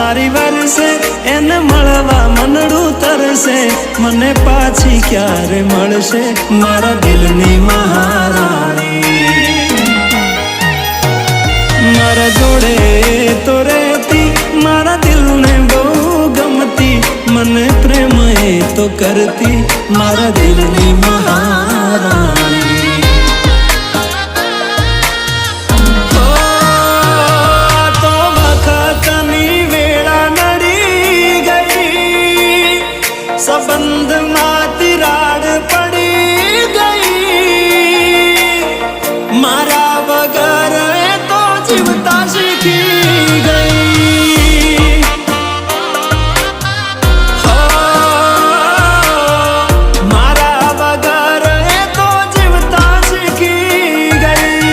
વારી વરસે એને મળવા મનડું તરસે મને પાછી ક્યારે મળશે મારા દિલની મહારાણી મારા જોડે તો રહેતી મારા દિલને બહુ ગમતી મને પ્રેમ એ તો કરતી મારા દિલની મહારાણી संबंध में तिराड़ पड़ी गई मारा बगैर